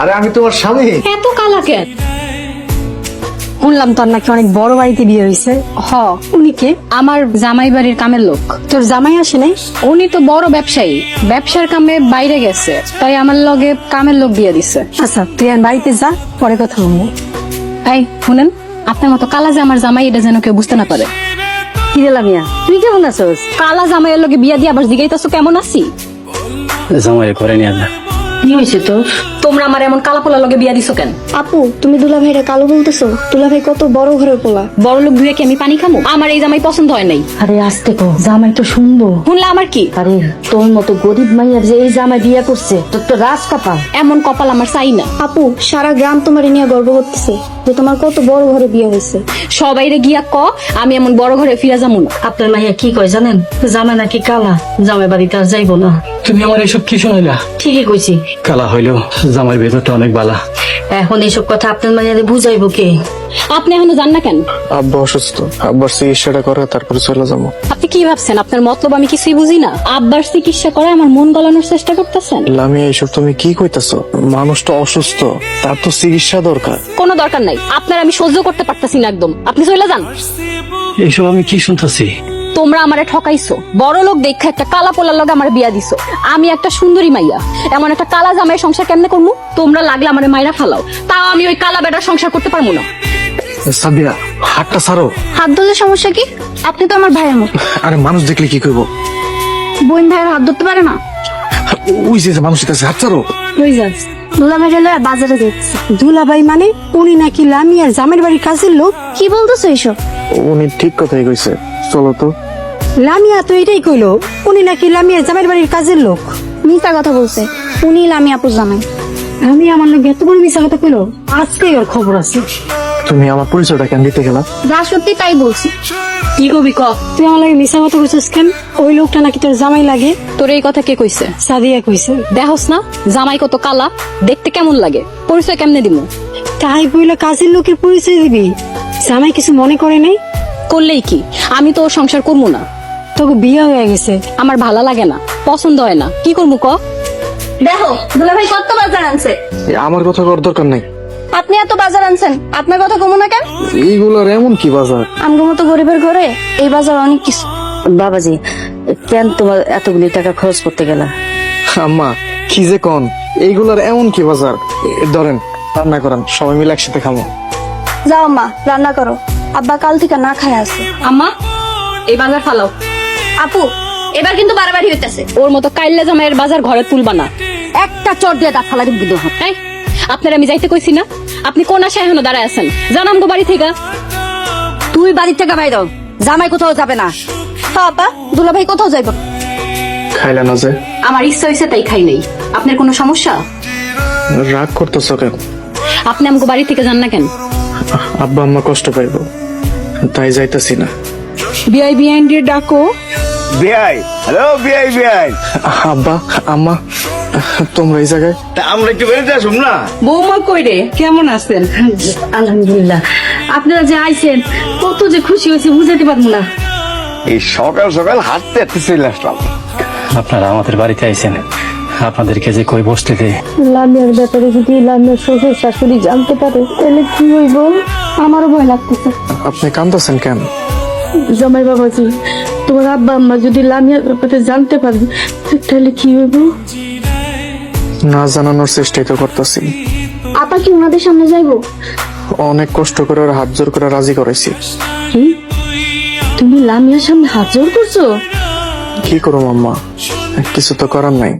আরে আমি তোমার স্বামী। এত কালা কেন? শুনলাম তোর নাকি অনেক বড় বাড়িতে বিয়ে হয়েছে। হ, উনি কে? আমার জামাই বাড়ির কামের লোক। তোর জামাই আসে নাই? উনি তো বড় ব্যবসায়ী, ব্যবসার কামে বাইরে গেছে, তাই আমার লগে কামের লোক দিয়ে দিছে। আচ্ছা তুই আর বাড়িতে যা, পরে কথা বলবো। এই শুনেন, আপনার মতো কালা যে আমার জামাই, এটা যেন কেউ বুঝতে না পারে। কি দিলাম ইয়া, তুই কেমন আছোস? কালা জামাইয়ের লগে বিয়া দিয়ে আবার জিগাইতেছো কেমন আছি। জামাই করে নিয়ে না। কি হয়েছে তোর? তোমরা আমার এমন কালা পোলা লগে বিয়া দিছো কেন? আপু তুমি দুলা ভাইরা কালো বলতেছো? দুলা ভাই কত বড় ঘরের পোলা। বড় লোক ধুয়ে কি আমি পানি খামো? আমার এই জামাই পছন্দ হয় নাই। আরে আসতে কো, জামাই তো শুনবো। শুনলে আমার কি? আরে তোর মতো গরিব মাইয়ার যে এই জামাই বিয়ে করছে, তোর তো রাজ কপাল। এমন কপাল আমার চাই না। আপু সারা গ্রাম তোমার নিয়ে গর্ব করতেছে যে তোমার কত বড় ঘরে বিয়ে হয়েছে। সবাইরে গিয়া ক আমি এমন বড় ঘরে ফিরা যাবো না। আপনার মাইয়া কি কয় জানেন? জামাই নাকি কালা, জামাই বাড়িতে আর যাইবো না। তুমি আমার এইসব কি শোনাইলা? ঠিকই কইছি। কালা হইলেও জামাইয়ের ভেতরটা অনেক বালা। এখন এইসব কথা আপনার মাইয়ারে বুঝাইবো কে? আপনি এখনো জান না কেন? আব্বা অসুস্থ, আব্বার চিকিৎসাটা করে তারপরে চলে যাবো। আপনি কি ভাবছেন আপনার মতলব আমি কিছুই বুঝি না? আব্বার চিকিৎসা করে আমার মন গলানোর চেষ্টা করতেছেন? লামিয়া এইসব তুমি কি কইতাছো? মানুষটা অসুস্থ, তার তো চিকিৎসা দরকার। কোনো দরকার নাই, আপনার আমি সহ্য করতে পারতেছি না একদম। আপনি চলে যান। এইসব আমি কি শুনতেছি? তোমরা আমারে ঠকাইছো, বড় লোক দেখা একটা কালা পোলার লগে আমার বিয়া দিছো। আমি একটা সুন্দরী মাইয়া, এমন একটা কালা জামাই সংসার কেমনে করবো? তোমরা লাগলে আমারে মাইরা ফালাও, তাও আমি ওই কালা বেটার সংসার করতে পারবো না। সাদিয়া হাতটা ছাড়ো। হাত ধরলে সমস্যা কি? আপনি তো আমার ভাইয়ের মতো। আরে মানুষ দেখলে কি কইবো? বোন ভাইয়ের হাত ধরতে পারে না? ওই যে মানুষ আছে, হাত ছাড়ো। কই যাস? দুলা ভাইরা লয়ে বাজারে যাচ্ছে। দুলাভাই মানে? উনি নাকি লামিয়ার জামাইয়ের বাড়ির কাজের লোক? কি বলতেছো এইসব? উনি ঠিক কথাই কইছে, চলো তো। লামিয়া তো এটাই কইলো, উনি নাকি লামিয়ার জামাইয়ের বাড়ির কাজের লোক। মিথ্যা কথা বলছে। উনি লামি আপুর জামাই। আমি আমার লোক এত বড় মিশা কথা কইলো, আজকেই ওর খবর আছে। তুমি আমার পরিচয়টা কেন দিতে গেলা? যা সত্যি তাই বলছি। কি কবি ক? তুই আমার লাগে মিশা কথা কইছিস কেন? ওই লোকটা নাকি তোর জামাই লাগে। তোর এই কথা কে কইছে? সাদিয়া কইছে। দেখোস না জামাই কত কালা, দেখতে কেমন লাগে? পরিচয় কেমনে দিমু? তাই বইলা কাজের লোকের পরিচয় দিবি? জামাই কিছু মনে করে নাই? করলেই কি, আমি তো ওর সংসার করবো না। তোকে বিয়ে হয়ে গেছে। আমার ভালো লাগে না, পছন্দ হয় না, কি করবো ক? দেখো দুলা ভাই কত বাজার আনছে। আমার কথা করার দরকার নাই। আপনি এত বাজার আনছেন, আপনার কথা কমো না কেন? এইগুলার এমন কি বাজার? আমগো মতো গরিবের ঘরে এই বাজার অনেক কিছু। বাবাজি, কেন তোমার এতগুলি টাকা খরচ করতে গেলা? আম্মা কি যে কন, এইগুলার এমন কি বাজার? ধরেন রান্না করেন, সবাই মিলে একসাথে খাবো। যাও মা রান্না করো, আব্বা কাল থেকে না খায় আছে। আম্মা এই বাজার ফালাও। আপু এবার কিন্তু বাড়াবাড়ি হইতেছে। ওর মতো কাইল্লা জামাইয়ের বাজার ঘরে তুলবা না, একটা চট দিয়ে দাঁত ফালা দিব। এই আপনার আমি যাইতে কইছি না? আপনি কোন আশায় এখনো দাঁড়ায় আছেন? জানাম গো বাড়ি থেকে। তুই বাড়ির থেকে বাইর, জামাই কোথাও যাবে না। হ্যাঁ আপা, দুলা ভাই কোথাও যাইব? খাইলে না যে? আমার ইচ্ছা হয়েছে তাই খাই নাই। আপনার কোনো সমস্যা? রাগ করতেছ কেন? আপনি আমাকে বাড়ি থেকে যান না কেন? আব্বা আম্মা কষ্ট পাইব, তাই যাইতাছি না। বিআই বিআইন ডাকো। বিআই, হ্যালো বিআই বিআই। আব্বা আম্মা তোমরা এই জায়গায়? তা আমরা একটু বেরোতে আসুন না। বৌমা কই রে, কেমন আছেন? আলহামদুলিল্লাহ। আপনারা যে আইছেন কত যে খুশি হয়েছে বুঝাতে পারবো না। এই সকাল সকাল হাঁটতে হাঁটতে চলে আসলাম। আপনারা আমাদের বাড়িতে আইছেন, আপনাদেরকে যে কই বসতে দে। লামিয়ার ব্যাপারে যদি লামিয়ার শ্বশুর শাশুড়ি জানতে পারে তাহলে কি হইব? আমারও ভয় লাগতেছে। আপনি কান্দতেছেন কেন? জামাই বাবাজি, তোমার আব্বা আম্মা যদি লামিয়ার ব্যাপারে জানতে পারে তাহলে কি হইব? না জানানোর চেষ্টাই তো করতেছি। আপা কি ওনাদের সামনে যাইবো? অনেক কষ্ট করে ওর হাত জোর করে রাজি করাইছি। কি তুমি লামিয়ার সামনে হাত জোর করছো? কি করো আম্মা, কিছু তো করার নাই।